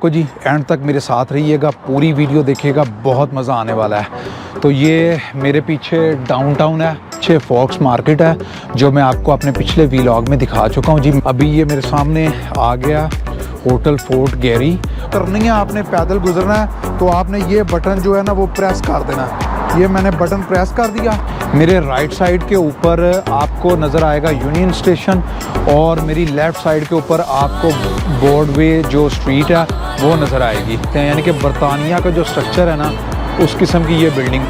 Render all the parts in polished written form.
आपको जी। एंड तक मेरे साथ रहिएगा, पूरी वीडियो देखिएगा, बहुत मज़ा आने वाला है। तो ये मेरे पीछे डाउनटाउन है, पीछे फॉक्स मार्केट है, जो मैं आपको अपने पिछले व्लॉग में दिखा चुका हूँ जी। अभी ये मेरे सामने आ गया होटल फोर्ट गैरी। करनी है आपने, पैदल गुजरना है, तो आपने ये बटन जो है ना वो प्रेस कर देना है। ये मैंने बटन प्रेस कर दिया। मेरे राइट साइड के ऊपर आपको नज़र आएगा यूनियन स्टेशन, और मेरी लेफ़्ट साइड के ऊपर आपको ब्रॉडवे जो स्ट्रीट है वो नज़र आएगी। यानी कि बरतानिया का जो स्ट्रक्चर है ना, उस किस्म की ये बिल्डिंग,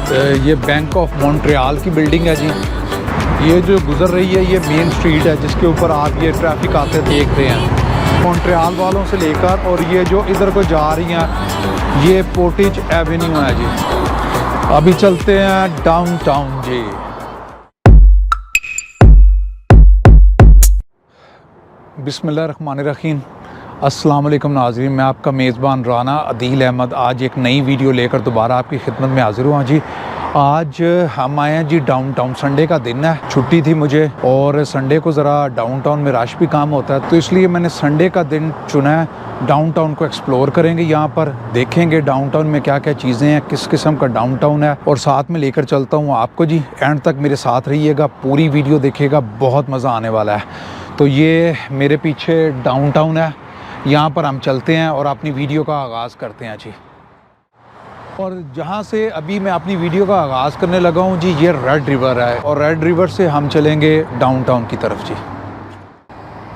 ये बैंक ऑफ मॉन्ट्रियल की बिल्डिंग है जी। ये जो गुज़र रही है ये मेन स्ट्रीट है, जिसके ऊपर आप ये ट्रैफिक आते देख रहे हैं मॉन्ट्रियल वालों से लेकर। और ये जो इधर को जा रही हैं ये पोर्टिज एवेन्यू है जी। अभी चलते हैं डाउनटाउन जी। बिस्मिल्लाहिर्रहमानिर्रहीम। अस्सलाम वालेकुम नाज़रीन, मैं आपका मेज़बान राना अदील अहमद आज एक नई वीडियो लेकर दोबारा आपकी खिदमत में हाज़िर हुआ जी। आज हम आए हैं जी डाउनटाउन। संडे का दिन है, छुट्टी थी मुझे, और संडे को ज़रा डाउनटाउन में रश भी काम होता है, तो इसलिए मैंने संडे का दिन चुना है। डाउनटाउन को एक्सप्लोर करेंगे, यहाँ पर देखेंगे डाउनटाउन में क्या क्या चीज़ें हैं, किस किस्म का डाउनटाउन है, और साथ में लेकर चलता हूँ आपको जी। एंड तक मेरे साथ रहिएगा, पूरी वीडियो देखिएगा, बहुत मज़ा आने वाला है। तो ये मेरे पीछे डाउनटाउन है, यहाँ पर हम चलते हैं और अपनी वीडियो का आगाज़ करते हैं जी। और जहाँ से अभी मैं अपनी वीडियो का आगाज़ करने लगा हूँ जी, ये रेड रिवर है, और रेड रिवर से हम चलेंगे डाउनटाउन की तरफ जी।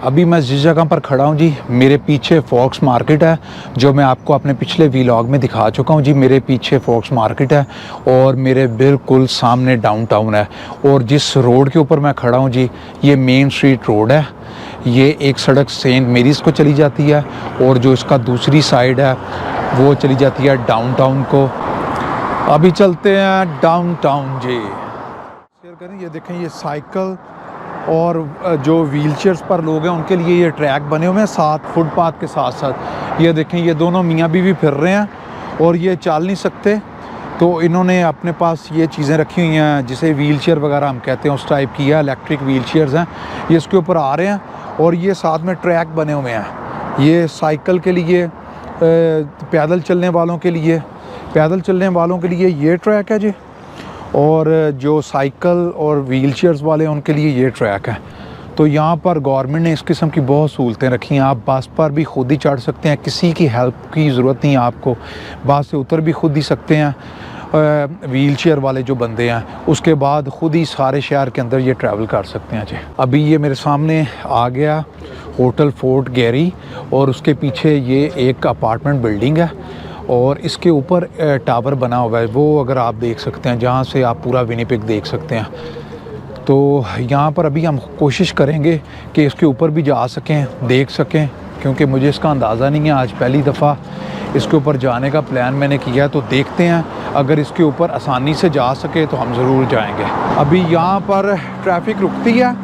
अभी मैं जिस जगह पर खड़ा हूँ जी, मेरे पीछे फॉक्स मार्केट है, जो मैं आपको अपने पिछले व्लॉग में दिखा चुका हूँ जी। मेरे पीछे फॉक्स मार्केट है और मेरे बिल्कुल सामने डाउनटाउन है। और जिस रोड के ऊपर मैं खड़ा हूँ जी, ये मेन स्ट्रीट रोड है। ये एक सड़क सेंट मेरीज़ को चली जाती है, और जो इसका दूसरी साइड है वो चली जाती है डाउनटाउन को। अभी चलते हैं डाउनटाउन जी। शेयर करें, ये देखें, ये साइकिल और जो व्हीलचेयर्स पर लोग हैं उनके लिए ये ट्रैक बने हुए हैं साथ फुटपाथ के साथ साथ। ये देखें, ये दोनों मियाँ बीवी फिर रहे हैं और ये चल नहीं सकते, तो इन्होंने अपने पास ये चीज़ें रखी हुई हैं जिसे व्हीलचेयर वगैरह हम कहते हैं, उस टाइप की है। इलेक्ट्रिक व्हीलचेयर्स हैं, ये इसके ऊपर आ रहे हैं, और ये साथ में ट्रैक बने हुए हैं। ये साइकिल के लिए, पैदल चलने वालों के लिए, पैदल चलने वालों के लिए ये ट्रैक है जी, और जो साइकिल और व्हीलचेयर्स वाले हैं उनके लिए ये ट्रैक है। तो यहाँ पर गवर्नमेंट ने इस किस्म की बहुत सहूलतें रखी हैं। आप बस पर भी खुद ही चढ़ सकते हैं, किसी की हेल्प की ज़रूरत नहीं है आपको, बस से उतर भी खुद ही सकते हैं व्हीलचेयर वाले जो बंदे हैं। उसके बाद ख़ुद ही सारे शहर के अंदर ये ट्रैवल कर सकते हैं जी। अभी ये मेरे सामने आ गया होटल फोर्ट गैरी, और उसके पीछे ये एक अपार्टमेंट बिल्डिंग है, और इसके ऊपर टावर बना हुआ है, वो अगर आप देख सकते हैं, जहाँ से आप पूरा विनिपेग देख सकते हैं। तो यहाँ पर अभी हम कोशिश करेंगे कि इसके ऊपर भी जा सकें, देख सकें, क्योंकि मुझे इसका अंदाज़ा नहीं है। आज पहली दफ़ा इसके ऊपर जाने का प्लान मैंने किया है, तो देखते हैं अगर इसके ऊपर आसानी से जा सके तो हम ज़रूर जाएंगे। अभी यहाँ पर ट्रैफिक रुकती है,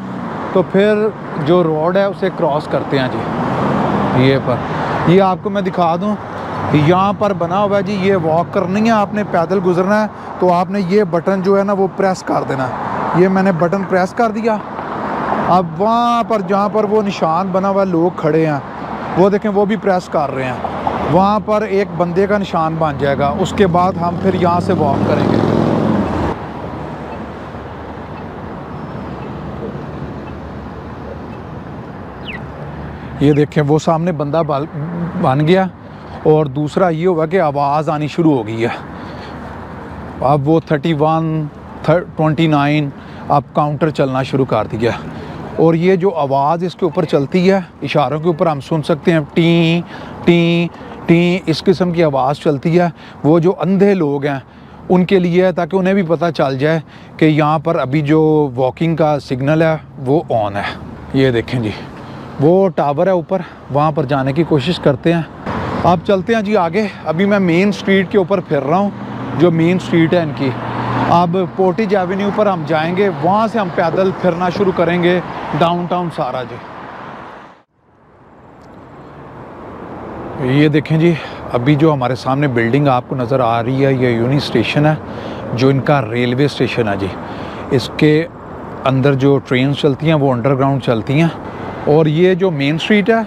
तो फिर जो रोड है उसे क्रॉस करते हैं जी। ये आपको मैं दिखा दूँ, यहाँ पर बना हुआ है जी, ये वॉक करनी है आपने, पैदल गुजरना है, तो आपने ये बटन जो है ना वो प्रेस कर देना है। ये मैंने बटन प्रेस कर दिया। अब वहाँ पर जहाँ पर वो निशान बना हुआ है, लोग खड़े हैं, वो देखें, वो भी प्रेस कर रहे हैं। वहाँ पर एक बंदे का निशान बन जाएगा, उसके बाद हम फिर यहाँ से वॉक करेंगे। ये देखें, वो सामने बंदा बन गया, और दूसरा ये हुआ कि आवाज़ आनी शुरू हो गई है। अब वो 31, 29 अब काउंटर चलना शुरू कर दिया, और ये जो आवाज़ इसके ऊपर चलती है, इशारों के ऊपर हम सुन सकते हैं, टी टी टी, इस किस्म की आवाज़ चलती है। वो जो अंधे लोग हैं उनके लिए है, ताकि उन्हें भी पता चल जाए कि यहाँ पर अभी जो वॉकिंग का सिग्नल है वो ऑन है। ये देखें जी, वो टावर है ऊपर, वहाँ पर जाने की कोशिश करते हैं। अब चलते हैं जी आगे। अभी मैं मेन स्ट्रीट के ऊपर फिर रहा हूँ, जो मेन स्ट्रीट है इनकी। अब पोर्टिज एवेन्यू पर हम जाएंगे, वहाँ से हम पैदल फिरना शुरू करेंगे डाउनटाउन सारा जी। ये देखें जी, अभी जो हमारे सामने बिल्डिंग आपको नज़र आ रही है, ये यूनियन स्टेशन है, जो इनका रेलवे स्टेशन है जी। इसके अंदर जो ट्रेन चलती हैं वो अंडरग्राउंड चलती हैं। और ये जो मेन स्ट्रीट है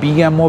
BMO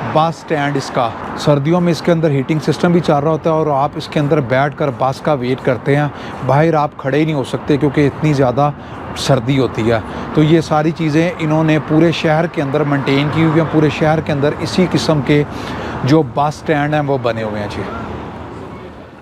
बस स्टैंड इसका, सर्दियों में इसके अंदर हीटिंग सिस्टम भी चल रहा होता है और आप इसके अंदर बैठ कर बस का वेट करते हैं। बाहर आप खड़े ही नहीं हो सकते क्योंकि इतनी ज़्यादा सर्दी होती है। तो ये सारी चीज़ें इन्होंने पूरे शहर के अंदर मेंटेन की हुई हैं। पूरे शहर के अंदर इसी किस्म के जो बस स्टैंड हैं वो बने हुए हैं जी।